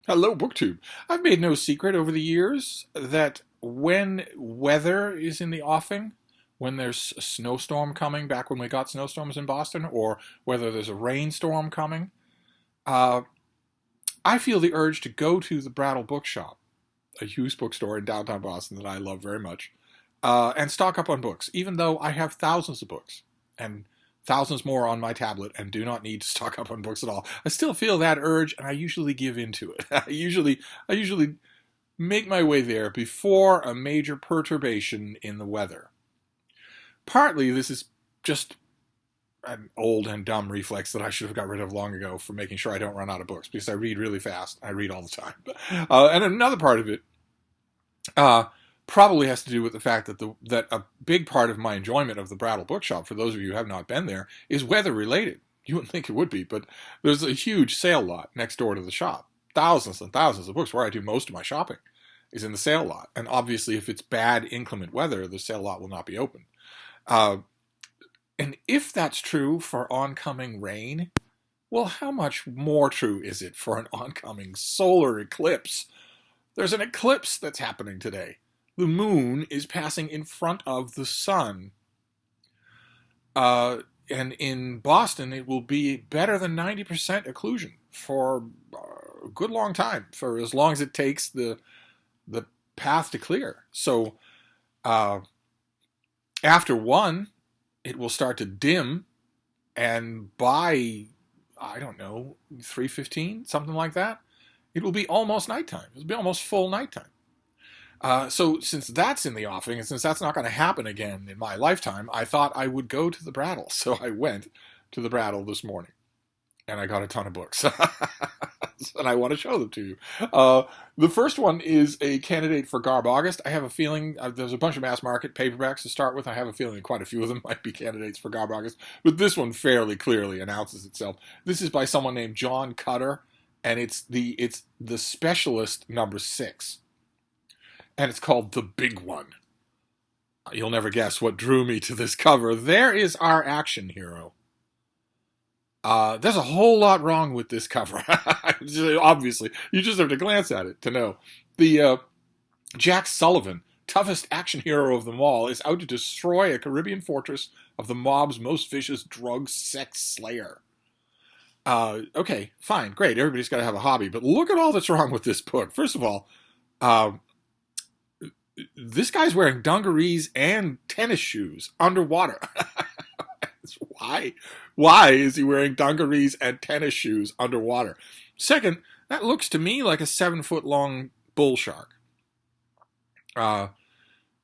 Hello, BookTube. I've made no secret over the years that when weather is in the offing, when there's a snowstorm coming, back when we got snowstorms in Boston, or whether there's a rainstorm coming, uh, I feel the urge to go to the Brattle Bookshop, a used bookstore in downtown Boston that I love very much, and stock up on books, even though I have thousands of books and thousands more on my tablet and do not need to stock up on books at all. I still feel that urge, and I usually give in to it. I usually make my way there before a major perturbation in the weather. Partly, this is just an old and dumb reflex that I should have got rid of long ago for making sure I don't run out of books, because I read really fast. I read all the time. And another part of it uh, probably has to do with the fact that a big part of my enjoyment of the Brattle Bookshop, for those of you who have not been there, is weather related. You wouldn't think it would be, but there's a huge sale lot next door to the shop. Thousands and thousands of books. Where I do most of my shopping is in the sale lot. And obviously, if it's bad, inclement weather, the sale lot will not be open. Uh, and if that's true for oncoming rain, well, how much more true is it for an oncoming solar eclipse? There's an eclipse that's happening today. The moon is passing in front of the sun. And in Boston, it will be better than 90% occlusion for a good long time, for as long as it takes the path to clear. So uh, after one, it will start to dim, and by, I don't know, 3:15, something like that, it will be almost nighttime. It'll be almost full nighttime. So since that's in the offing, and since that's not going to happen again in my lifetime, I thought I would go to the Brattle. So I went to the Brattle this morning, and I got a ton of books. And I want to show them to you. The first one is a candidate for Garb August. I have a feeling there's a bunch of mass market paperbacks to start with. I have a feeling quite a few of them might be candidates for Garb August, but this one fairly clearly announces itself. This is by someone named John Cutter, and it's the Specialist #6, and it's called The Big One. You'll never guess what drew me to this cover. There is our action hero. There's a whole lot wrong with this cover. Obviously, you just have to glance at it to know. The Jack Sullivan, toughest action hero of them all, is out to destroy a Caribbean fortress of the mob's most vicious drug sex slayer. Okay, fine, great. Everybody's got to have a hobby, but look at all that's wrong with this book. First of all, this guy's wearing dungarees and tennis shoes underwater. Why? Why is he wearing dungarees and tennis shoes underwater? Second, that looks to me like a 7-foot long bull shark,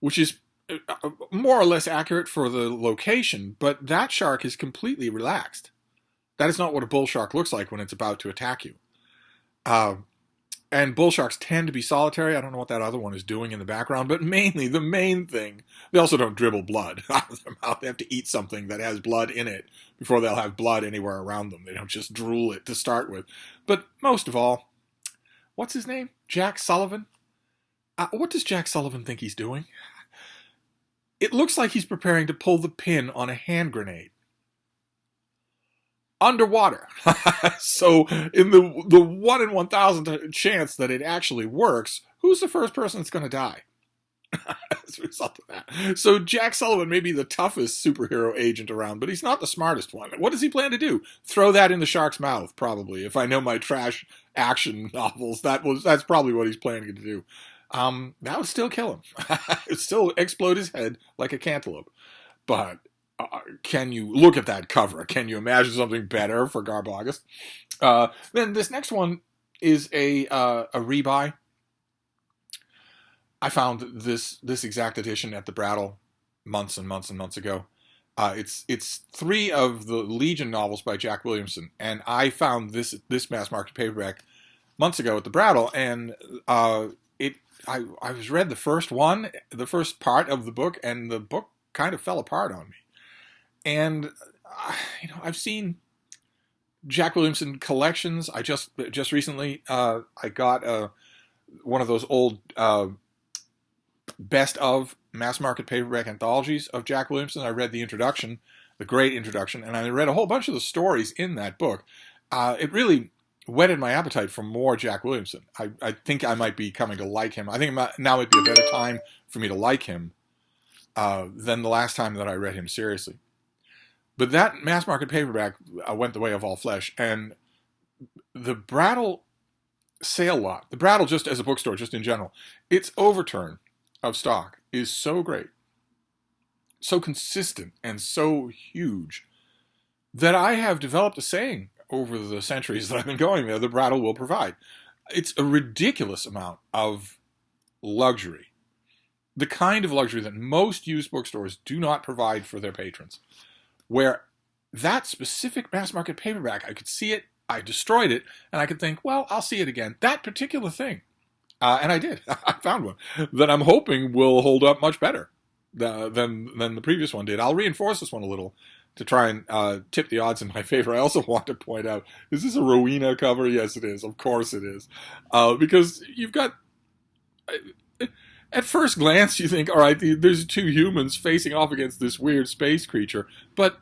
which is more or less accurate for the location, but that shark is completely relaxed. That is not what a bull shark looks like when it's about to attack you. And bull sharks tend to be solitary. I don't know what that other one is doing in the background, but mainly the main thing, they also don't dribble blood out of their mouth. They have to eat something that has blood in it before they'll have blood anywhere around them. They don't just drool it to start with. But most of all, what's his name? Jack Sullivan? What does Jack Sullivan think he's doing? It looks like he's preparing to pull the pin on a hand grenade. Underwater. So in the 1 in 1,000 chance that it actually works, who's the first person that's going to die as a result of that? So Jack Sullivan may be the toughest superhero agent around, but he's not the smartest one. What does he plan to do? Throw that in the shark's mouth, probably. If I know my trash action novels, that's probably what he's planning to do. That would still kill him. It would still explode his head like a cantaloupe. But can you look at that cover? Can you imagine something better for Garb August? Then this next one is a rebuy. I found this exact edition at the Brattle months and months and months ago. It's 3 of the Legion novels by Jack Williamson, and I found this mass market paperback months ago at the Brattle, and I was read the first part of the book, and the book kind of fell apart on me. And I've seen Jack Williamson collections. I just recently I got one of those old best of mass market paperback anthologies of Jack Williamson. I read the introduction, the great introduction, and I read a whole bunch of the stories in that book. It really whetted my appetite for more Jack Williamson. I think I might be coming to like him. I think now might be a better time for me to like him than the last time that I read him seriously. But that mass market paperback went the way of all flesh, and the Brattle sale lot, the Brattle just as a bookstore, just in general, its overturn of stock is so great, so consistent, and so huge that I have developed a saying over the centuries that I've been going there: the Brattle will provide. It's a ridiculous amount of luxury, the kind of luxury that most used bookstores do not provide for their patrons. Where that specific mass market paperback, I could see it, I destroyed it, and I could think, well, I'll see it again. That particular thing. And I did. I found one that I'm hoping will hold up much better than the previous one did. I'll reinforce this one a little to try and tip the odds in my favor. I also want to point out, is this a Rowena cover? Yes, it is. Of course it is. Because you've got... At first glance, you think, all right, there's two humans facing off against this weird space creature, but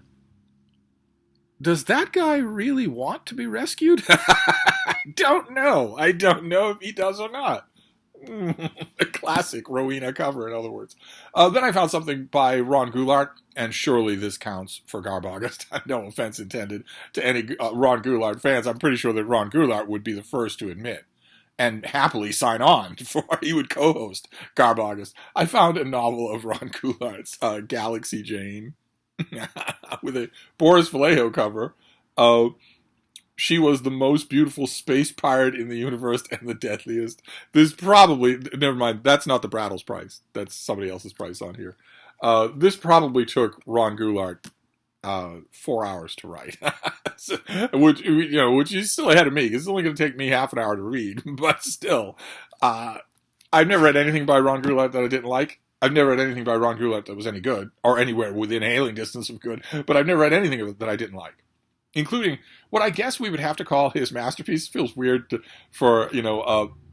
does that guy really want to be rescued? I don't know. I don't know if he does or not. A classic Rowena cover, in other words. Then I found something by Ron Goulart, and surely this counts for Garb August. No offense intended to any Ron Goulart fans. I'm pretty sure that Ron Goulart would be the first to admit and happily sign on for he would co-host Garb August. I found a novel of Ron Goulart's, Galaxy Jane, with a Boris Vallejo cover. She was the most beautiful space pirate in the universe and the deadliest. This probably, never mind, that's not the Brattle's price. That's somebody else's price on here. This probably took Ron Goulart 4 hours to write, which is still ahead of me. It's only going to take me half an hour to read, but still, I've never read anything by Ron Goulart that I didn't like. I've never read anything by Ron Goulart that was any good, or anywhere within hailing distance of good, but I've never read anything of it that I didn't like, including what I guess we would have to call his masterpiece. It feels weird for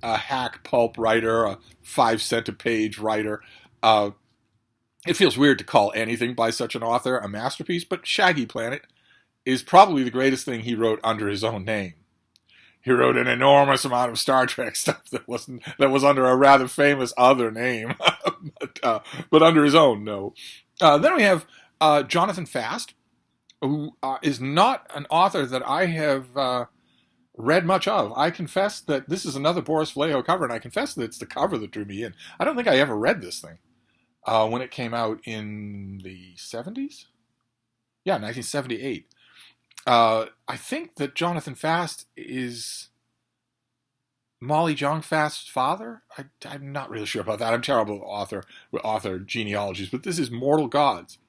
a hack pulp writer, a 5 cent a page writer. It feels weird to call anything by such an author a masterpiece, but Shaggy Planet is probably the greatest thing he wrote under his own name. He wrote an enormous amount of Star Trek stuff that was under a rather famous other name, but under his own, no. Then we have Jonathan Fast, who is not an author that I have read much of. I confess that this is another Boris Vallejo cover, and I confess that it's the cover that drew me in. I don't think I ever read this thing. When it came out in the 70s? Yeah, 1978. I think that Jonathan Fast is Molly Jong Fast's father. I'm not really sure about that. I'm terrible with author genealogies, but this is Mortal Gods.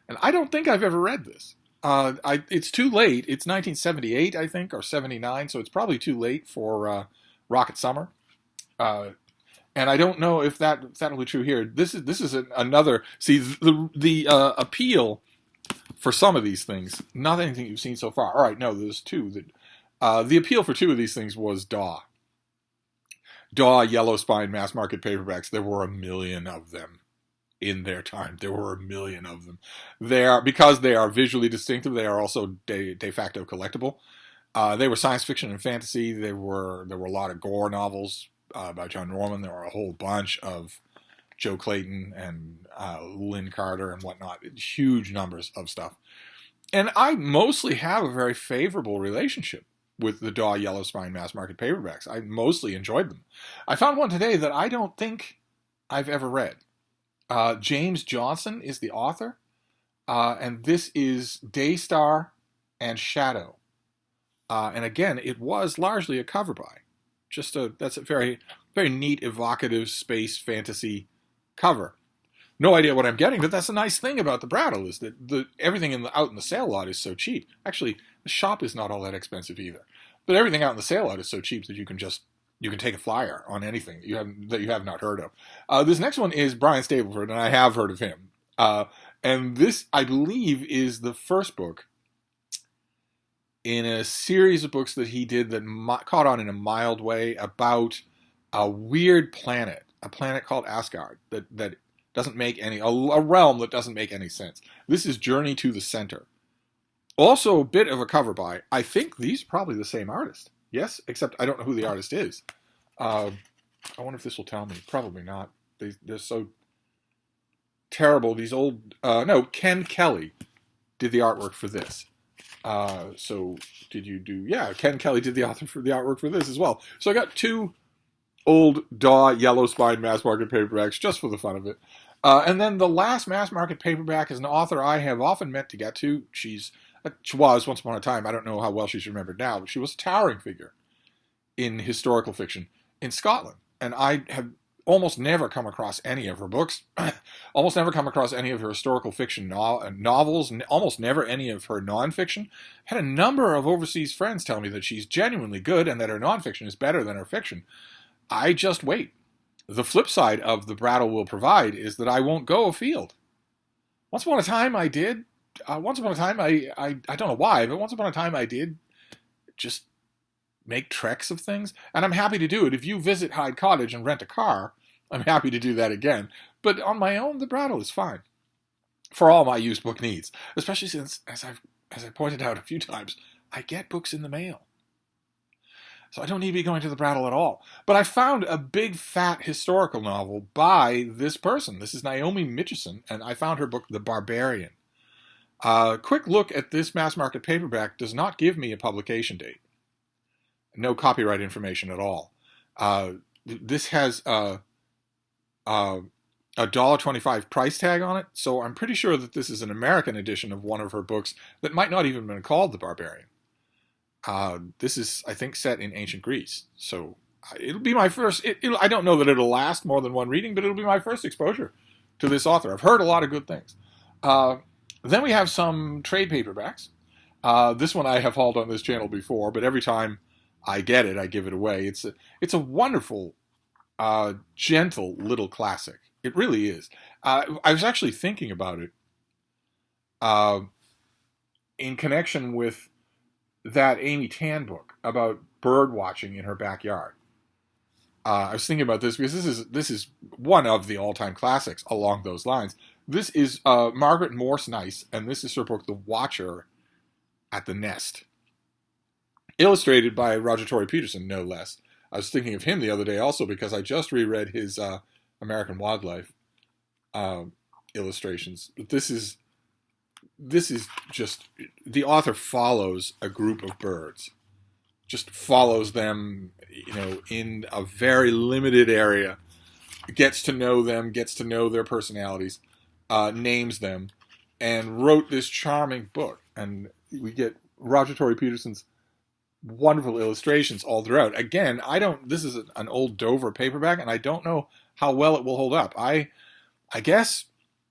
And I don't think I've ever read this. It's too late. It's 1978, I think, or 79, so it's probably too late for Rocket Summer. And I don't know if that'll be true here. This is another. See, the appeal for some of these things, not anything you've seen so far. All right, no, there's two. The appeal for two of these things was Daw, Yellow Spine mass market paperbacks. There were 1 million of them in their time. There were 1 million of them. Because they are visually distinctive. They are also de facto collectible. They were science fiction and fantasy. There were a lot of gore novels by John Norman. There were a whole bunch of Joe Clayton and Lynn Carter and whatnot. Huge numbers of stuff. And I mostly have a very favorable relationship with the Daw Yellow Spine mass market paperbacks. I mostly enjoyed them. I found one today that I don't think I've ever read. James Johnson is the author, and this is Daystar and Shadow. And again, it was largely a cover by. That's a very, very neat, evocative space fantasy cover. No idea what I'm getting, but that's a nice thing about the Brattle is that everything out in the sale lot is so cheap. Actually, the shop is not all that expensive either, but everything out in the sale lot is so cheap that you can take a flyer on anything that you have not heard of. This next one is Brian Stableford, and I have heard of him. And this, I believe, is the first book in a series of books that he did that caught on in a mild way about a weird planet, a planet called Asgard, that doesn't make a realm that doesn't make any sense. This is Journey to the Center. Also a bit of a cover by, I think these are probably the same artist. Yes, except I don't know who the artist is. Uh, I wonder if this will tell me. Probably not. They're so terrible. These old. No, Ken Kelly did the artwork for this. So did you do? Yeah, Ken Kelly did the author for the artwork for this as well. So I got two old Daw yellow spine mass market paperbacks just for the fun of it. And then the last mass market paperback is an author I have often meant to get to. She was once upon a time. I don't know how well she's remembered now, but she was a towering figure in historical fiction in Scotland, and I have almost never come across any of her books, almost never come across any of her historical fiction novels, almost never any of her nonfiction. Had a number of overseas friends tell me that she's genuinely good and that her nonfiction is better than her fiction. I just wait. The flip side of the Brattle will provide is that I won't go afield. Once upon a time I did. Once upon a time I don't know why, but once upon a time I did just make treks of things, and I'm happy to do it. If you visit Hyde Cottage and rent a car, I'm happy to do that again. But on my own, the Brattle is fine for all my used book needs, especially since, as I pointed out a few times, I get books in the mail. So I don't need to be going to the Brattle at all. But I found a big, fat historical novel by this person. This is Naomi Mitchison, and I found her book, The Barbarian. Quick look at this mass market paperback does not give me a publication date. No copyright information at all. This has a $1.25 price tag on it, so I'm pretty sure that this is an American edition of one of her books that might not even have been called The Barbarian. This is, I think, set in ancient Greece, so it'll be my first. I don't know that it'll last more than one reading, but it'll be my first exposure to this author. I've heard a lot of good things. Then we have some trade paperbacks. This one I have hauled on this channel before, but every time I get it, I give it away. It's a wonderful, gentle little classic. It really is. I was actually thinking about it in connection with that Amy Tan book about bird watching in her backyard. I was thinking about this because this is one of the all-time classics along those lines. This is Margaret Morse Nice, and this is her book, The Watcher at the Nest. Illustrated by Roger Tory Peterson, no less. I was thinking of him the other day also because I just reread his American Wildlife illustrations. But this is just, the author follows a group of birds. Just follows them, in a very limited area. Gets to know them, gets to know their personalities, names them, and wrote this charming book. And we get Roger Tory Peterson's wonderful illustrations all throughout. Again, this is an old Dover paperback, and I don't know how well it will hold up. I guess,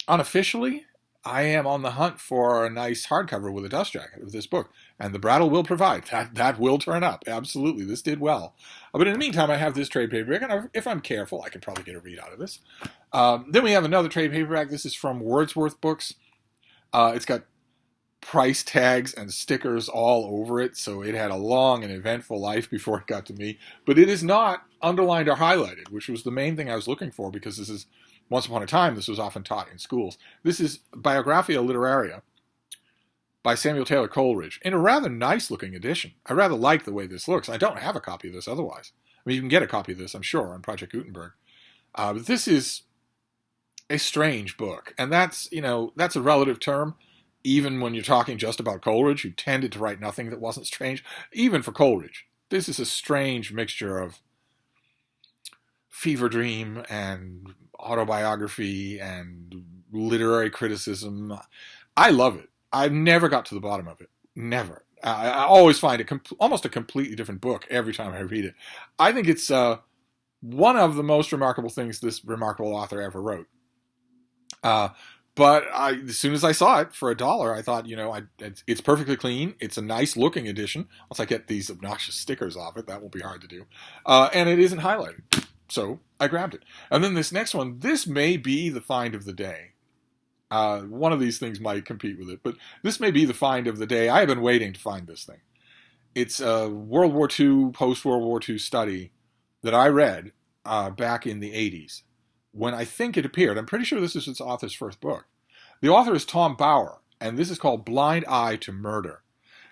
unofficially, I am on the hunt for a nice hardcover with a dust jacket of this book, and the Brattle will provide. That will turn up. Absolutely, this did well. But in the meantime, I have this trade paperback, and if I'm careful, I could probably get a read out of this. Then we have another trade paperback. This is from Wordsworth Books. It's got price tags and stickers all over it, so it had a long and eventful life before it got to me. But it is not underlined or highlighted, which was the main thing I was looking for, because this is, once upon a time, this was often taught in schools. This is Biographia Literaria by Samuel Taylor Coleridge, in a rather nice-looking edition. I rather like the way this looks. I don't have a copy of this otherwise. I mean, you can get a copy of this, I'm sure, on Project Gutenberg. But this is a strange book, and that's a relative term. Even when you're talking just about Coleridge, who tended to write nothing that wasn't strange, even for Coleridge, this is a strange mixture of fever dream and autobiography and literary criticism. I love it. I never got to the bottom of it. Never. I always find it almost a completely different book every time I read it. I think it's one of the most remarkable things this remarkable author ever wrote. But as soon as I saw it for $1, I thought, it's perfectly clean. It's a nice looking edition. Once I get these obnoxious stickers off it, that won't be hard to do. And it isn't highlighted. So I grabbed it. And then this next one, this may be the find of the day. One of these things might compete with it, but this may be the find of the day. I have been waiting to find this thing. It's a World War II, post-World War II study that I read back in the 80s. When I think it appeared. I'm pretty sure this is its author's first book. The author is Tom Bauer, and this is called Blind Eye to Murder.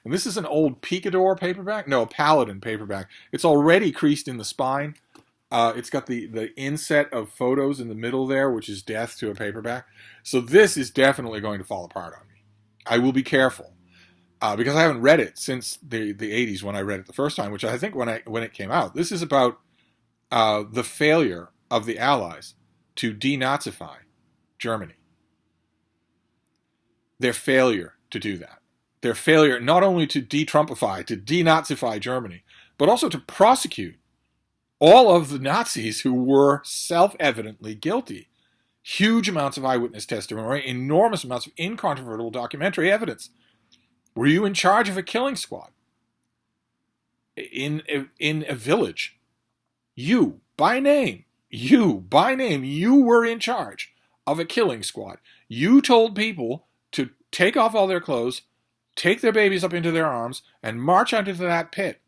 And this is an old Picador paperback. No, a Paladin paperback. It's already creased in the spine. It's got the inset of photos in the middle there, which is death to a paperback. So this is definitely going to fall apart on me. I will be careful. Because I haven't read it since the 80s when I read it the first time, which I think when it came out. This is about the failure of the Allies to denazify Germany. Their failure to do that. Their failure not only to de-Trumpify, to denazify Germany, but also to prosecute all of the Nazis who were self-evidently guilty. Huge amounts of eyewitness testimony, enormous amounts of incontrovertible documentary evidence. Were you in charge of a killing squad in a village? You, by name, you were in charge of a killing squad. You told people to take off all their clothes, take their babies up into their arms, and march out into that pit.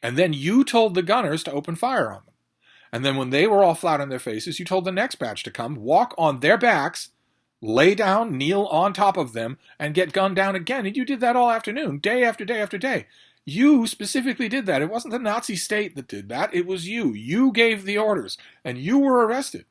And then you told the gunners to open fire on them. And then when they were all flat on their faces, you told the next batch to come, walk on their backs, lay down, kneel on top of them, and get gunned down again. And you did that all afternoon, day after day after day. You specifically did that. It wasn't the Nazi state that did that. It was you. You gave the orders, and you were arrested.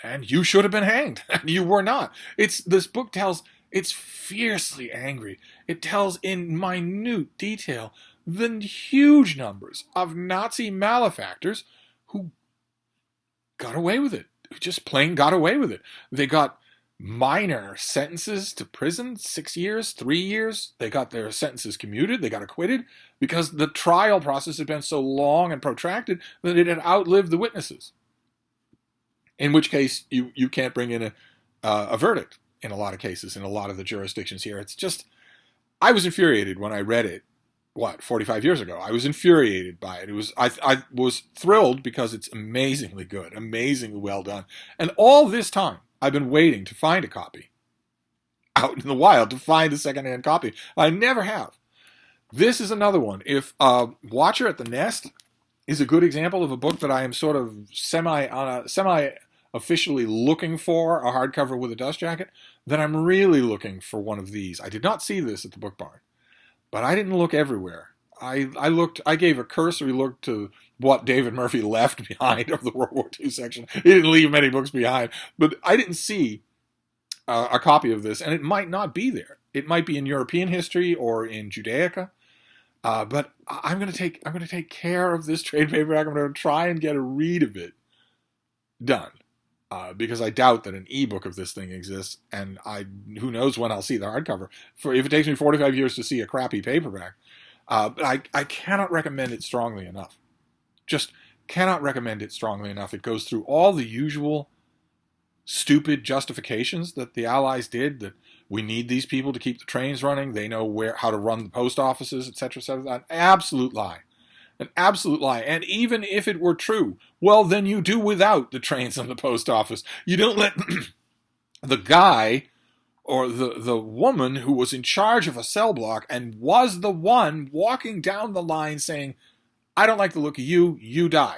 And you should have been hanged, and you were not. This book tells, it's fiercely angry. It tells in minute detail the huge numbers of Nazi malefactors who got away with it. Just plain got away with it. They got minor sentences to prison, 6 years, 3 years. They got their sentences commuted. They got acquitted because the trial process had been so long and protracted that it had outlived the witnesses. In which case, you can't bring in a verdict in a lot of cases, in a lot of the jurisdictions here. It's just, I was infuriated when I read it, 45 years ago. I was infuriated by it. I was thrilled because it's amazingly good, amazingly well done. And all this time, I've been waiting to find a copy out in the wild, to find a secondhand copy. I never have. This is another one. If Watcher at the Nest is a good example of a book that I am sort of semi-officially looking for, a hardcover with a dust jacket, then I'm really looking for one of these. I did not see this at the Book Barn, but I didn't look everywhere. I gave a cursory look to what David Murphy left behind of the World War II section. He didn't leave many books behind, but I didn't see a copy of this, and it might not be there. It might be in European history or in Judaica. But I'm going to take care of this trade paperback. I'm going to try and get a read of it done. Because I doubt that an ebook of this thing exists, and who knows when I'll see the hardcover. If it takes me 45 years to see a crappy paperback. But I cannot recommend it strongly enough. Just cannot recommend it strongly enough. It goes through all the usual stupid justifications that the Allies did, that we need these people to keep the trains running, they know how to run the post offices, etc., etc. An absolute lie. An absolute lie. And even if it were true, well, then you do without the trains and the post office. You don't let the guy or the woman who was in charge of a cell block and was the one walking down the line saying, I don't like the look of you, you die.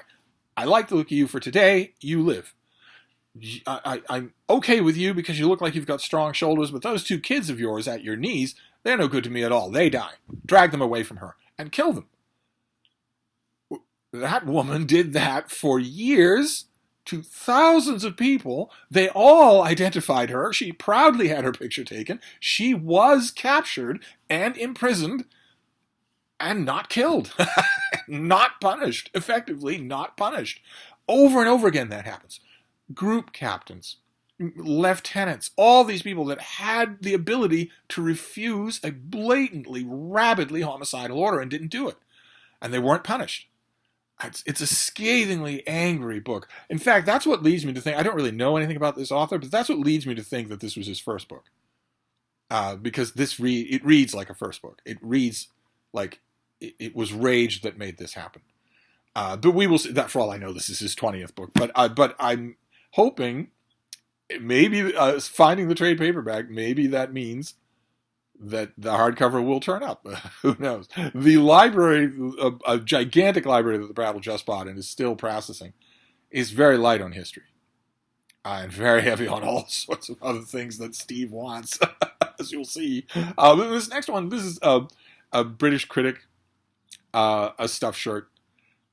I like the look of you for today, you live. I'm okay with you because you look like you've got strong shoulders, but those two kids of yours at your knees, they're no good to me at all. They die. Drag them away from her and kill them. That woman did that for years to thousands of people. They all identified her. She proudly had her picture taken. She was captured and imprisoned and not killed. Not punished. Effectively not punished. Over and over again that happens. Group captains, lieutenants, all these people that had the ability to refuse a blatantly, rabidly homicidal order and didn't do it. And they weren't punished. It's a scathingly angry book. In fact, that's what leads me to think, I don't really know anything about this author, but that's what leads me to think that this was his first book. Because it reads like a first book. It reads like it was rage that made this happen. But we will see that, for all I know, this is his 20th book. But I'm hoping, maybe finding the trade paperback, maybe that means that the hardcover will turn up. Who knows? The library, a gigantic library that the Brattle just bought and is still processing, is very light on history. And very heavy on all sorts of other things that Steve wants. as you'll see. This next one, this is a British critic, a stuffed shirt,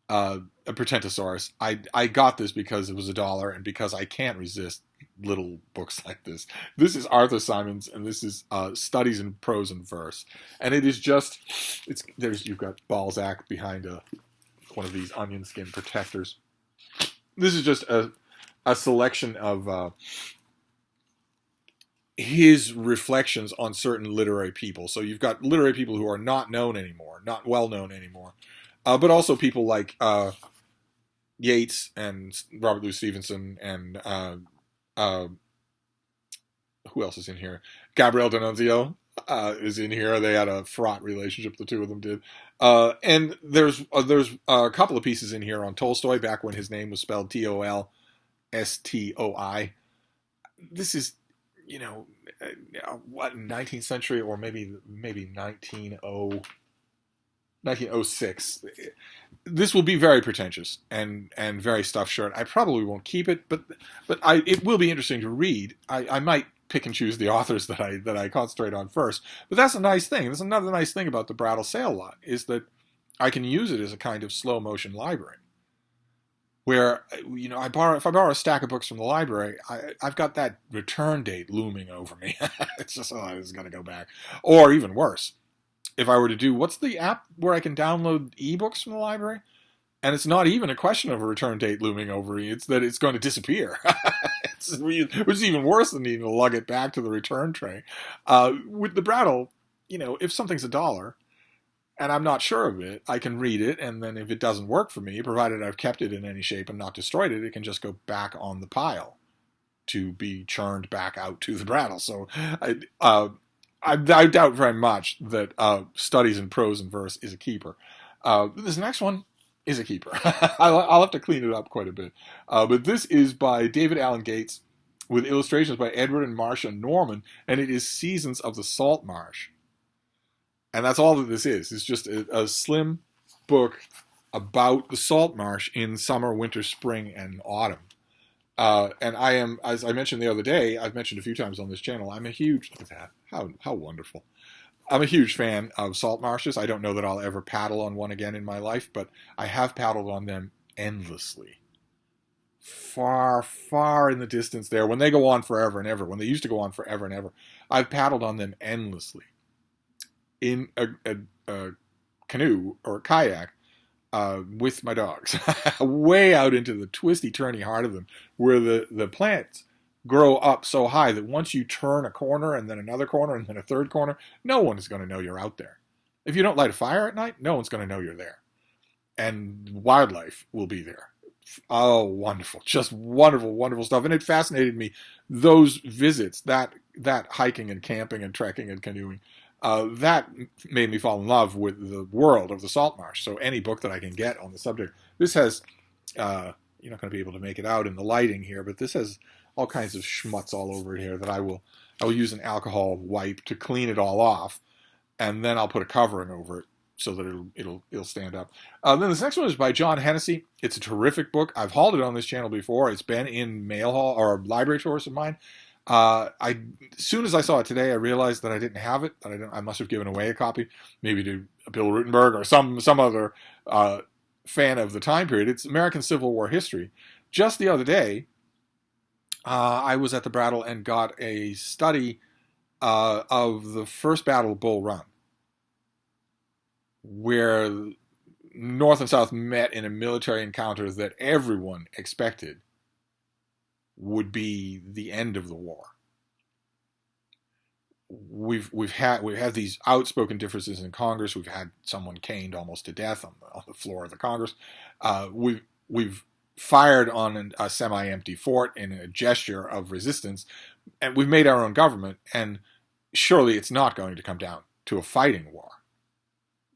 a Pretentosaurus. I got this because it was $1 and because I can't resist little books like this. This is Arthur Symons, and this is Studies in Prose and Verse, and it is just you've got Balzac behind one of these onion skin protectors. This is just a selection of his reflections on certain literary people. So you've got literary people who are not known anymore, not well known anymore, but also people like Yeats and Robert Louis Stevenson and who else is in here? Gabriele D'Annunzio is in here. They had a fraught relationship, the two of them did. And there's a couple of pieces in here on Tolstoy, back when his name was spelled Tolstoi. This is, what, 19th century, or maybe 1906. This will be very pretentious and very stuffed shirt. I probably won't keep it, but it will be interesting to read. I might pick and choose the authors that I concentrate on first. But that's a nice thing. That's another nice thing about the Brattle sale lot, is that I can use it as a kind of slow motion library. Where, if I borrow a stack of books from the library, I've got that return date looming over me. It's just, this is going to go back. Or even worse, if I were to do, what's the app where I can download ebooks from the library? And it's not even a question of a return date looming over me. It's that it's going to disappear. Which is even worse than needing to lug it back to the return tray. With the Brattle, if something's $1 and I'm not sure of it, I can read it, and then if it doesn't work for me, provided I've kept it in any shape and not destroyed it, it can just go back on the pile to be churned back out to the Brattle. So I doubt very much that Studies in Prose and Verse is a keeper. This next one is a keeper. I'll have to clean it up quite a bit. But this is by David Allen Gates, with illustrations by Edward and Marcia Norman, and it is Seasons of the Salt Marsh. And that's all that this is. It's just a slim book about the salt marsh in summer, winter, spring, and autumn. And I am, as I mentioned the other day, I've mentioned a few times on this channel, I'm a huge, look at that, how wonderful. I'm a huge fan of salt marshes. I don't know that I'll ever paddle on one again in my life, but I have paddled on them endlessly. Far, far in the distance there, when they go on forever and ever, when they used to go on forever and ever, I've paddled on them endlessly. In a canoe or a kayak with my dogs, way out into the twisty, turny heart of them, where the plants grow up so high that once you turn a corner and then another corner and then a third corner, no one is going to know you're out there. If you don't light a fire at night, no one's going to know you're there. And wildlife will be there. Oh, wonderful. Just wonderful, wonderful stuff. And it fascinated me, those visits, that hiking and camping and trekking and canoeing, that made me fall in love with the world of the salt marsh. So any book that I can get on the subject, this has, you're not going to be able to make it out in the lighting here, but this has all kinds of schmutz all over it here that I will use an alcohol wipe to clean it all off, and then I'll put a covering over it so that it'll stand up. Then this next one is by John Hennessy. It's a terrific book. I've hauled it on this channel before. It's been in mail haul or library tours of mine. As soon as I saw it today, I realized that I didn't have it. That I must have given away a copy, maybe to Bill Rutenberg or some other fan of the time period. It's American Civil War history. Just the other day, I was at the Brattle and got a study of the first Battle of Bull Run, where North and South met in a military encounter that everyone expected would be the end of the war. We've had these outspoken differences in Congress. We've had someone caned almost to death on the floor of the Congress. We've fired on a semi-empty fort in a gesture of resistance, and we've made our own government. And surely it's not going to come down to a fighting war.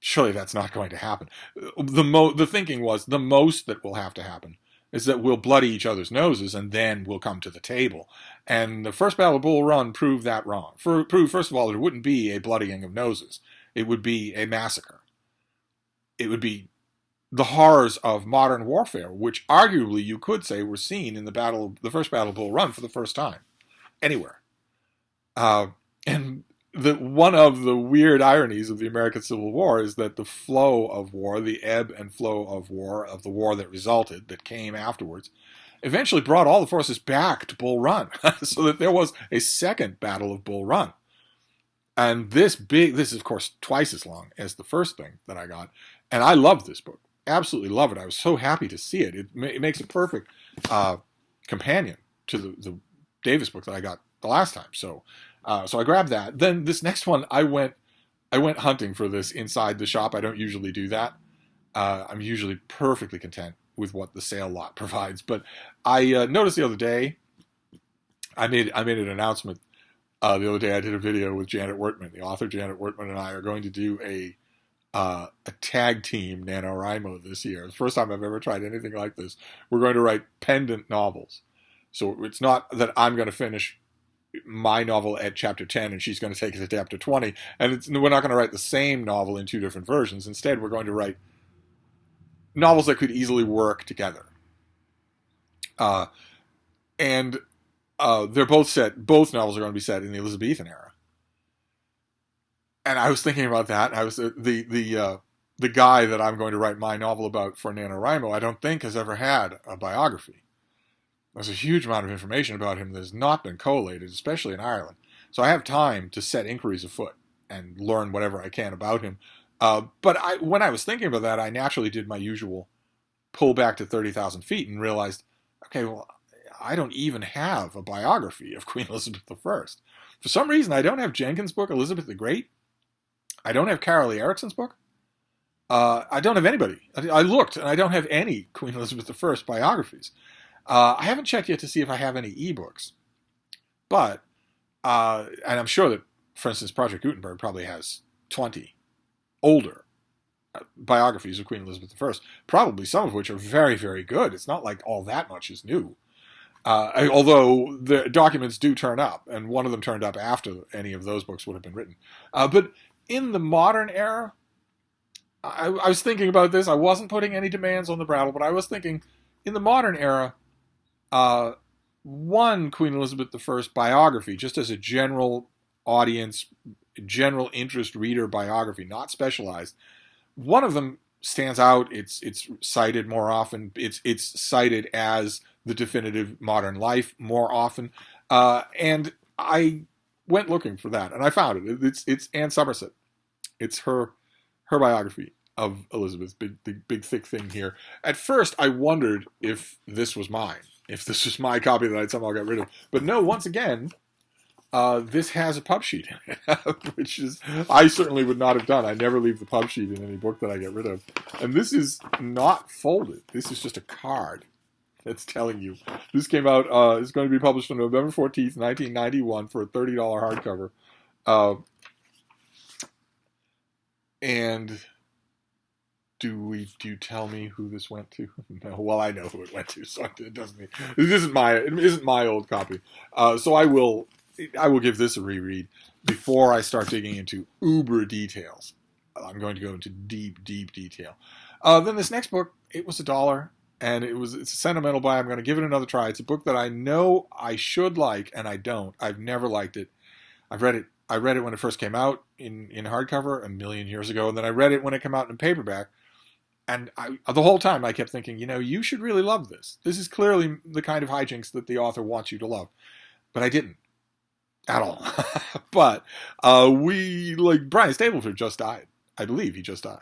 Surely that's not going to happen. The thinking was the most that will have to happen is that we'll bloody each other's noses and then we'll come to the table. And the first Battle of Bull Run proved that wrong. Proved, first of all, that it wouldn't be a bloodying of noses. It would be a massacre. It would be the horrors of modern warfare, which arguably you could say were seen in the first Battle of Bull Run for the first time, anywhere. And one of the weird ironies of the American Civil War is that the flow of war, the ebb and flow of the war that resulted, that came afterwards, eventually brought all the forces back to Bull Run, so that there was a second Battle of Bull Run. And this is of course twice as long as the first thing that I got, and I love this book, absolutely love it. I was so happy to see it. It makes a perfect companion to the Davis book that I got the last time. So I grabbed that. Then this next one, I went hunting for this inside the shop. I don't usually do that. I'm usually perfectly content with what the sale lot provides. But I noticed the other day, I made an announcement. The other day I did a video with Janet Wertman. The author Janet Wertman and I are going to do a tag team NaNoWriMo this year. It's the first time I've ever tried anything like this. We're going to write pendant novels. So it's not that I'm going to finish my novel at chapter 10 and she's going to take it to chapter 20. And we're not going to write the same novel in two different versions. Instead, we're going to write novels that could easily work together. And they're both novels are going to be set in the Elizabethan era. And I was thinking about that. I was the guy that I'm going to write my novel about for NaNoWriMo, I don't think has ever had a biography. There's a huge amount of information about him that has not been collated, especially in Ireland. So I have time to set inquiries afoot and learn whatever I can about him. But when I was thinking about that, I naturally did my usual pull back to 30,000 feet and realized, okay, well, I don't even have a biography of Queen Elizabeth I. For some reason, I don't have Jenkins' book, Elizabeth the Great. I don't have Carol Lee Erickson's book. I don't have anybody. I looked, and I don't have any Queen Elizabeth I biographies. I haven't checked yet to see if I have any ebooks. But, and I'm sure that, for instance, Project Gutenberg probably has 20 older biographies of Queen Elizabeth I, probably some of which are very, very good. It's not like all that much is new. Although the documents do turn up, and one of them turned up after any of those books would have been written. But in the modern era, I was thinking about this. I wasn't putting any demands on the Brattle, but I was thinking, in the modern era, one Queen Elizabeth I biography, just as a general audience, general interest reader biography, not specialized, one of them stands out. It's cited more often. It's cited as the definitive modern life more often. And I went looking for that, and I found it. It's Anne Somerset. It's her biography of Elizabeth, big thick thing here. At first, I wondered if this was mine, if this was my copy that I'd somehow got rid of. But no, once again, this has a pub sheet in it, which is, I certainly would not have done. I never leave the pub sheet in any book that I get rid of. And this is not folded. This is just a card that's telling you. This came out, it's going to be published on November 14th, 1991 for a $30 hardcover. And do you tell me who this went to? No, well, I know who it went to, so it doesn't. It isn't my old copy. So I will give this a reread before I start digging into uber details. I'm going to go into deep detail. Then this next book, it was $1, and it's a sentimental buy. I'm going to give it another try. It's a book that I know I should like, and I don't. I've never liked it. I read it when it first came out in hardcover a million years ago, and then I read it when it came out in paperback. And the whole time I kept thinking, you should really love this. This is clearly the kind of hijinks that the author wants you to love. But I didn't. At all. But Brian Stableford just died. I believe he just died.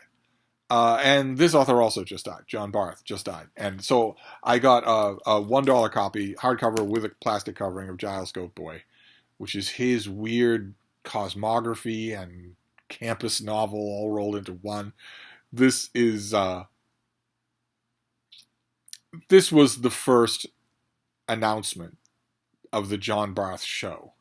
And this author also just died. John Barth just died. And so I got a $1 copy, hardcover with a plastic covering of Gyroscope Boy, which is his weird cosmography and campus novel all rolled into one. This was the first announcement of the John Barth show.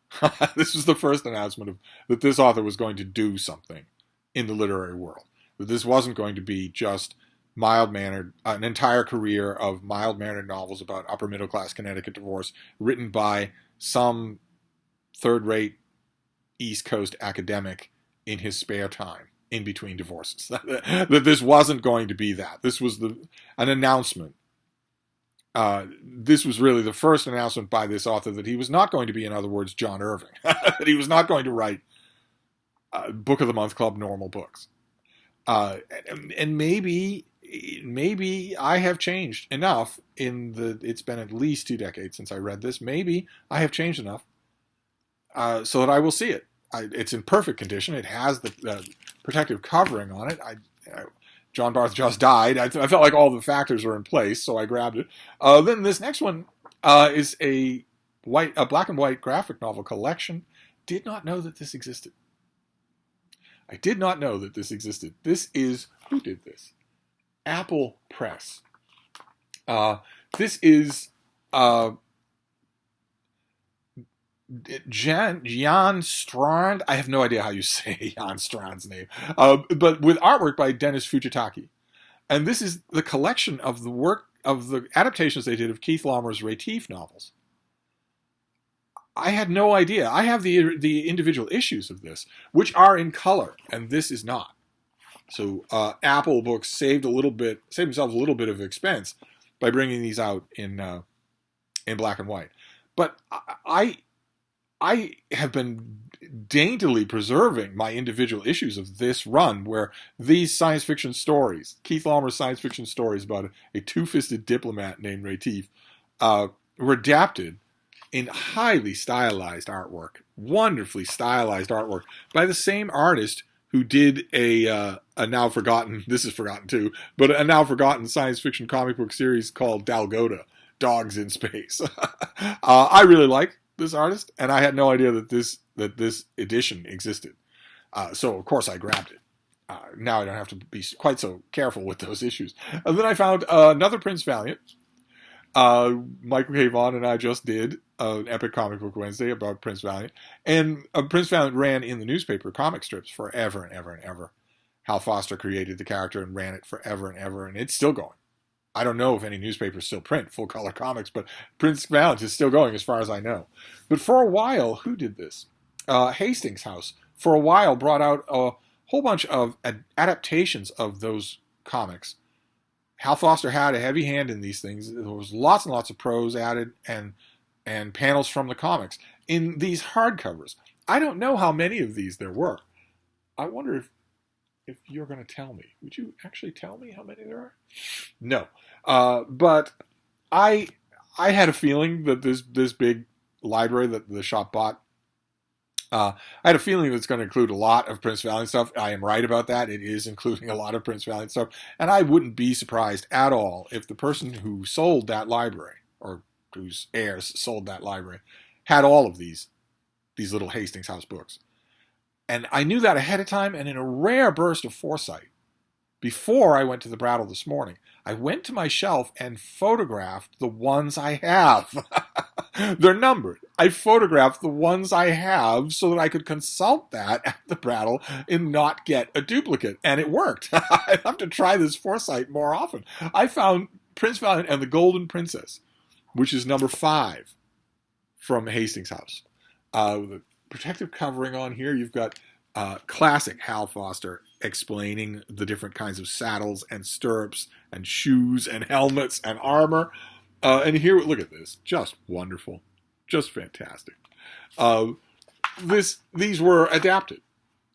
This was the first announcement that this author was going to do something in the literary world. That this wasn't going to be just mild-mannered, an entire career of mild-mannered novels about upper-middle-class Connecticut divorce written by some third-rate East Coast academic in his spare time in between divorces. That this wasn't going to be that. This was an announcement. This was really the first announcement by this author that he was not going to be, in other words, John Irving. That he was not going to write Book of the Month Club normal books. And maybe I have changed enough it's been at least 2 decades since I read this. Maybe I have changed enough so that I will see it. It's in perfect condition. It has the protective covering on it. John Barth just died. I felt like all the factors were in place, so I grabbed it. Then this next one is a black and white graphic novel collection. Did not know that this existed. I did not know that this existed. This is, who did this? Apple Press. This is Jan Strand. I have no idea how you say Jan Strand's name. But with artwork by Dennis Fujitaki. And this is the collection of the work of the adaptations they did of Keith Laumer's Retief novels. I had no idea. I have the individual issues of this, which are in color, and this is not. So Apple Books saved themselves a little bit of expense by bringing these out in black and white. But I have been daintily preserving my individual issues of this run, where these science fiction stories, Keith Laumer's science fiction stories about a two-fisted diplomat named Retief, were adapted in highly stylized artwork, wonderfully stylized artwork by the same artist who did a now forgotten, this is forgotten too, but a now forgotten science fiction comic book series called Dalgota, Dogs in Space. I really like this artist, and I had no idea that this edition existed. So of course I grabbed it. Now I don't have to be quite so careful with those issues. And then I found another Prince Valiant. Michael K. Vaughan and I just did an Epic Comic Book Wednesday about Prince Valiant. And Prince Valiant ran in the newspaper comic strips forever and ever and ever. Hal Foster created the character and ran it forever and ever, and it's still going. I don't know if any newspapers still print full-color comics, but Prince Valiant is still going as far as I know. But for a while, who did this? Hastings House, for a while, brought out a whole bunch of adaptations of those comics. Hal Foster had a heavy hand in these things. There was lots and lots of prose added and panels from the comics in these hardcovers. I don't know how many of these there were. I wonder if you're going to tell me. Would you actually tell me how many there are? No. But I had a feeling that this big library that the shop bought, I had a feeling that it's going to include a lot of Prince Valiant stuff. I am right about that. It is including a lot of Prince Valiant stuff. And I wouldn't be surprised at all if the person who sold that library, or whose heirs sold that library, had all of these little Hastings House books. And I knew that ahead of time, and in a rare burst of foresight, before I went to the Brattle this morning, I went to my shelf and photographed the ones I have. They're numbered. I photographed the ones I have so that I could consult that at the Brattle and not get a duplicate. And it worked. I have to try this foresight more often. I found Prince Valiant and the Golden Princess, which is number 5 from Hastings House. The protective covering on here, you've got classic Hal Foster explaining the different kinds of saddles and stirrups and shoes and helmets and armor. And here, look at this. Just wonderful. Just fantastic. These were adapted.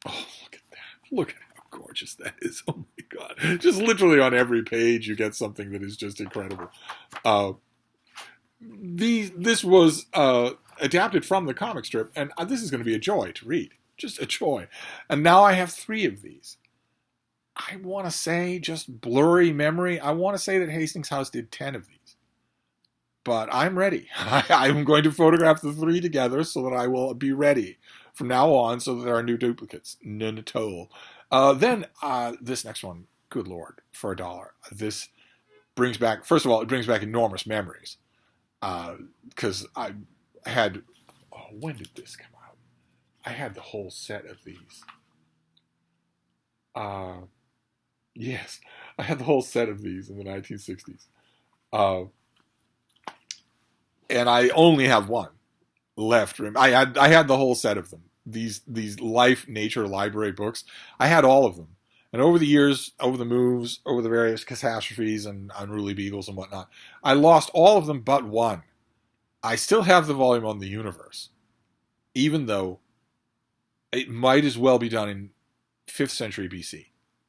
Oh, look at that. Look at how gorgeous that is. Oh my God. Just literally on every page you get something that is just incredible. This was adapted from the comic strip, and this is going to be a joy to read. Just a joy. And now I have 3 of these. I want to say, just blurry memory, I want to say that Hastings House did 10 of these. But I'm ready. I'm going to photograph the 3 together so that I will be ready from now on so that there are new duplicates. None at all. Then this next one, good Lord, for $1. This brings back, first of all, it brings back enormous memories. Because I had, when did this come out? I had the whole set of these. Yes, I had the whole set of these in the 1960s. And I only have one left. I had the whole set of them. These Life, Nature, Library books. I had all of them. And over the years, over the moves, over the various catastrophes and unruly beagles and whatnot, I lost all of them but one. I still have the volume on the universe, even though it might as well be done in 5th century BC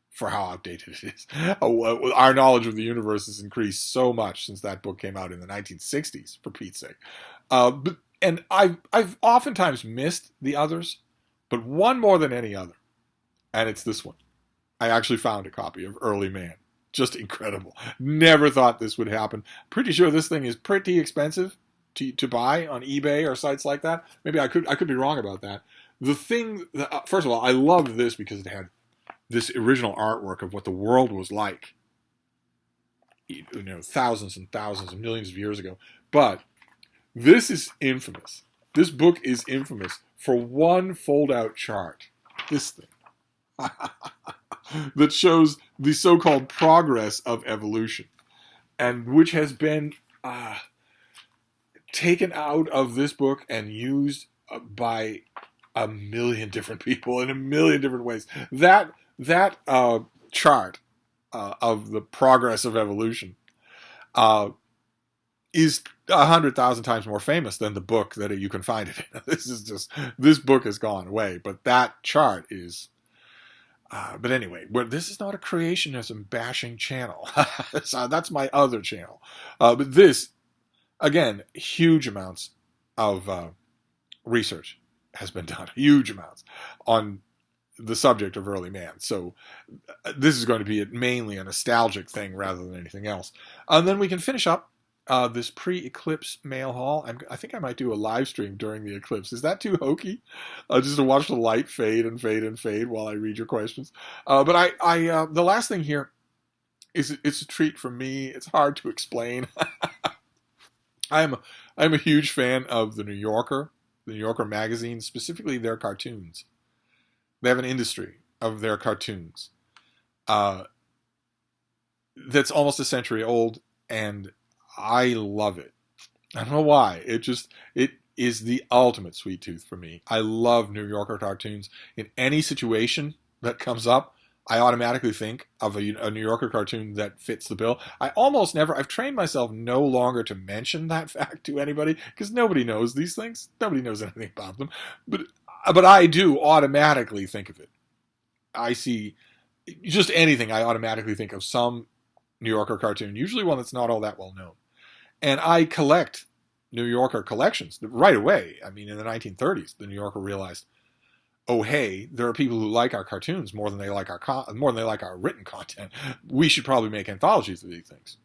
for how outdated it is. Our knowledge of the universe has increased so much since that book came out in the 1960s, for Pete's sake. And I've oftentimes missed the others, but one more than any other, and it's this one. I actually found a copy of Early Man. Just incredible. Never thought this would happen. Pretty sure this thing is pretty expensive to buy on eBay or sites like that. Maybe I could be wrong about that. The thing, first of all, I loved this because it had this original artwork of what the world was like, thousands and thousands and millions of years ago. But this is infamous. This book is infamous for one fold-out chart. This thing. That shows the so-called progress of evolution, and which has been taken out of this book and used by a million different people in a million different ways. That chart of the progress of evolution is 100,000 times more famous than the book that you can find it in. This book has gone away, but that chart is. But anyway, this is not a creationism bashing channel. So that's my other channel. But this, again, huge amounts of research has been done, huge amounts, on the subject of early man. So this is going to be mainly a nostalgic thing rather than anything else. And then we can finish up this pre-eclipse mail haul. I think I might do a live stream during the eclipse. Is that too hokey? Just to watch the light fade and fade and fade while I read your questions. But I the last thing here is it's a treat for me. It's hard to explain. I'm a huge fan of the New Yorker magazine, specifically their cartoons. They have an industry of their cartoons that's almost a century old, and I love it. I don't know why. It is the ultimate sweet tooth for me. I love New Yorker cartoons. In any situation that comes up, I automatically think of a New Yorker cartoon that fits the bill. I've trained myself no longer to mention that fact to anybody, because nobody knows these things. Nobody knows anything about them. But I do automatically think of it. I see just anything, I automatically think of some New Yorker cartoon, usually one that's not all that well known. And I collect New Yorker collections right away. I mean, in the 1930s, the New Yorker realized, oh hey, there are people who like our cartoons more than they like our written content. We should probably make anthologies of these things.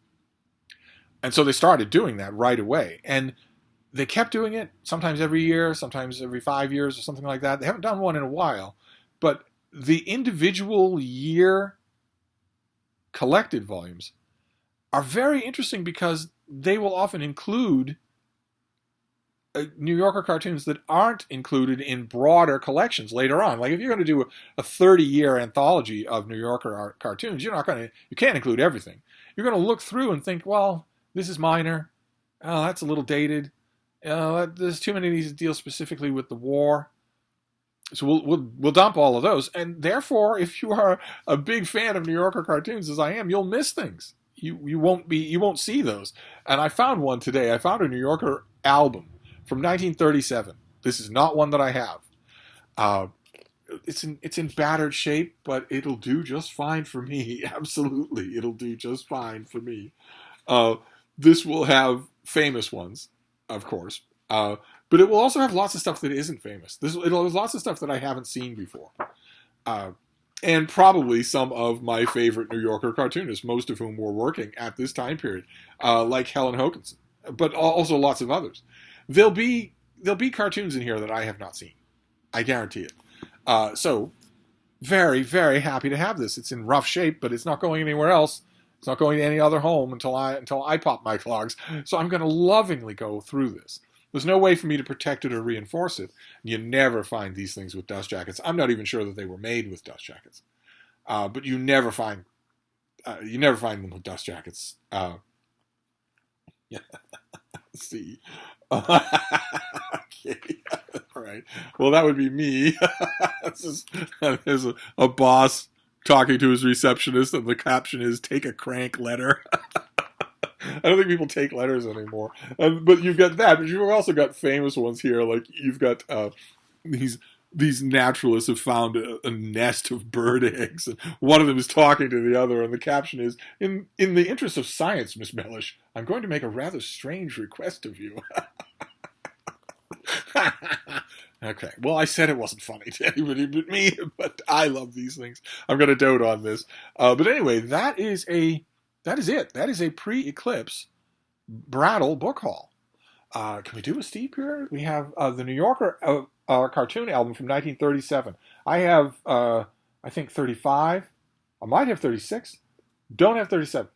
And so they started doing that right away. And they kept doing it, sometimes every year, sometimes every 5 years or something like that. They haven't done one in a while. But the individual year collected volumes are very interesting because they will often include New Yorker cartoons that aren't included in broader collections later on. Like if you're going to do a 30-year anthology of New Yorker cartoons, you can't include everything. You're going to look through and think, well, this is minor. Oh, that's a little dated. There's too many of these that deal specifically with the war. So we'll dump all of those. And therefore, if you are a big fan of New Yorker cartoons, as I am, you'll miss things. You won't see those. And I found one today. I found a New Yorker album from 1937. This is not one that I have. It's in battered shape, but it'll do just fine for me. Absolutely, it'll do just fine for me. This will have famous ones, of course, but it will also have lots of stuff that isn't famous. It'll have lots of stuff that I haven't seen before, and probably some of my favorite New Yorker cartoonists, most of whom were working at this time period, like Helen Hokinson, but also lots of others. There'll be cartoons in here that I have not seen. I guarantee it. So, very, very happy to have this. It's in rough shape, but it's not going anywhere else. It's not going to any other home until I pop my clogs. So I'm going to lovingly go through this. There's no way for me to protect it or reinforce it. You never find these things with dust jackets. I'm not even sure that they were made with dust jackets. But you never find them with dust jackets. Yeah. See. Okay. All right. Well, that would be me. There's a boss talking to his receptionist, and the caption is "Take a crank letter." I don't think people take letters anymore. But you've got that, but you've also got famous ones here. Like you've got these these naturalists have found a nest of bird eggs, and one of them is talking to the other, and the caption is, in the interest of science, Miss Mellish, I'm going to make a rather strange request of you. Okay, well, I said it wasn't funny to anybody but me, but I love these things. I'm going to dote on this. But anyway, that is it. That is a pre-Eclipse Brattle book haul. Can we do a steep here? We have the New Yorker cartoon album from 1937. I have, I think, 35. I might have 36. Don't have 37.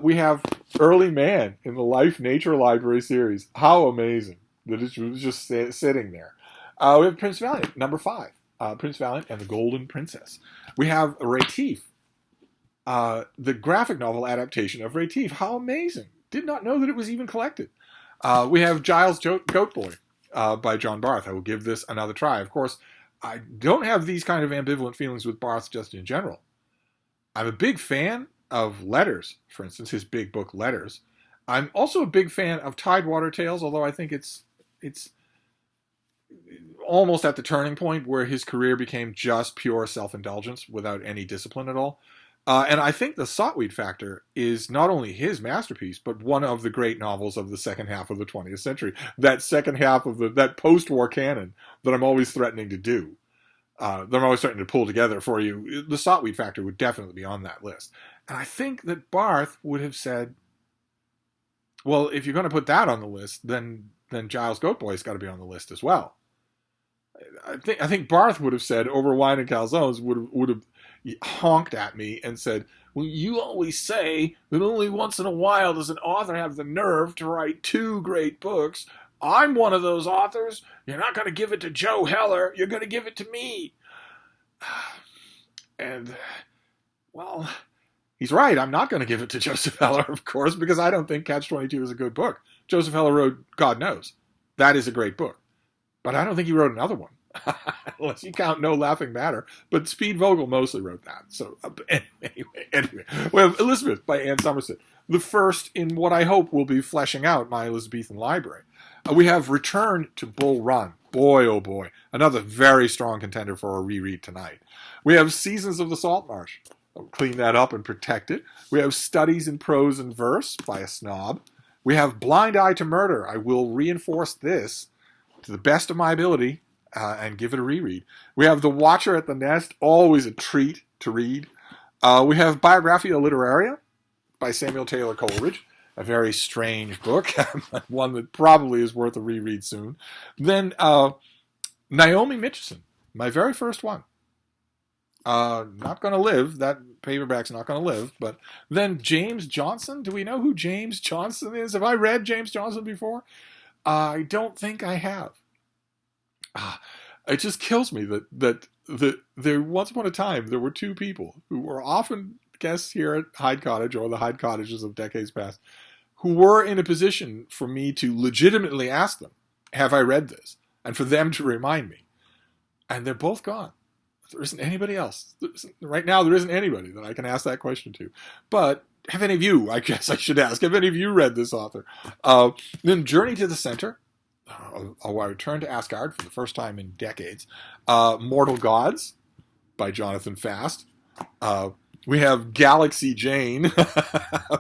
We have Early Man in the Life Nature Library series. How amazing that it was just sitting there. We have Prince Valiant, number 5. Prince Valiant and the Golden Princess. We have Retief, the graphic novel adaptation of Retief. How amazing. Did not know that it was even collected. We have Giles Goat Boy by John Barth. I will give this another try. Of course, I don't have these kind of ambivalent feelings with Barth just in general. I'm a big fan of Letters, for instance, his big book Letters. I'm also a big fan of Tidewater Tales, although I think it's almost at the turning point where his career became just pure self-indulgence without any discipline at all. And I think The Saltweed Factor is not only his masterpiece, but one of the great novels of the second half of the 20th century. That second half of that post-war canon that I'm always threatening to do. That I'm always starting to pull together for you. The Saltweed Factor would definitely be on that list. And I think that Barth would have said, well, if you're going to put that on the list, then Giles Goatboy's got to be on the list as well. I think Barth would have said, over wine and calzones, would have honked at me and said, well, you always say that only once in a while does an author have the nerve to write 2 great books. I'm one of those authors. You're not going to give it to Joe Heller. You're going to give it to me. And, well, he's right. I'm not going to give it to Joseph Heller, of course, because I don't think Catch-22 is a good book. Joseph Heller wrote God Knows. That is a great book. But I don't think he wrote another one. Unless you count No Laughing Matter. But Speed Vogel mostly wrote that. So anyway. We have Elizabeth by Anne Somerset. The first in what I hope will be fleshing out my Elizabethan library. We have Return to Bull Run. Boy, oh boy. Another very strong contender for a reread tonight. We have Seasons of the Salt Marsh. I'll clean that up and protect it. We have Studies in Prose and Verse by a snob. We have Blind Eye to Murder. I will reinforce this to the best of my ability and give it a reread. We have The Watcher at the Nest, always a treat to read. We have Biographia Literaria by Samuel Taylor Coleridge, a very strange book, one that probably is worth a reread soon. Then Naomi Mitchison, my very first one. Not going to live. That paperback's not going to live. But then James Johnson. Do we know who James Johnson is? Have I read James Johnson before? I don't think I have. It just kills me that there once upon a time there were 2 people who were often guests here at Hyde Cottage or the Hyde Cottages of decades past who were in a position for me to legitimately ask them, have I read this? And for them to remind me. And they're both gone. There isn't anybody else. Right now, there isn't anybody that I can ask that question to. But have any of you, I guess I should ask, have any of you read this author? Then Journey to the Center. I return to Asgard for the first time in decades. Mortal Gods by Jonathan Fast. We have Galaxy Jane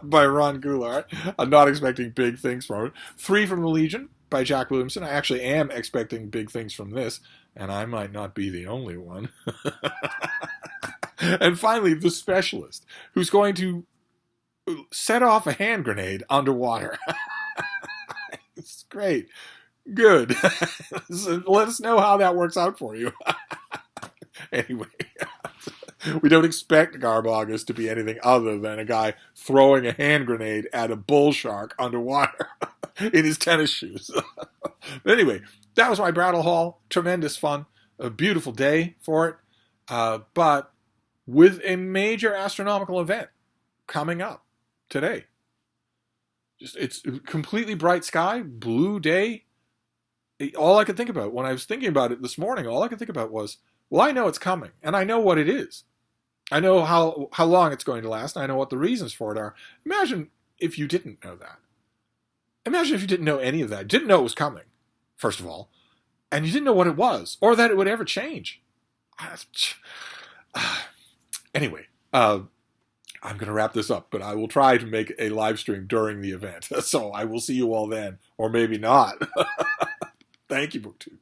by Ron Goulart. I'm not expecting big things from it. 3 from the Legion by Jack Williamson. I actually am expecting big things from this, and I might not be the only one. And finally, The Specialist, who's going to set off a hand grenade underwater. It's great. Good. So let us know how that works out for you. Anyway, we don't expect Garbogus to be anything other than a guy throwing a hand grenade at a bull shark underwater in his tennis shoes. But anyway, that was my Brattle haul. Tremendous fun. A beautiful day for it. But with a major astronomical event coming up today. It's completely bright sky, blue day. All I could think about when I was thinking about it this morning, all I could think about was, well, I know it's coming, and I know what it is. I know how long it's going to last, and I know what the reasons for it are. Imagine if you didn't know that. Imagine if you didn't know any of that. Didn't know it was coming, first of all. and you didn't know what it was, or that it would ever change. Anyway, I'm going to wrap this up, but I will try to make a live stream during the event. So I will see you all then, or maybe not. Thank you, BookTube.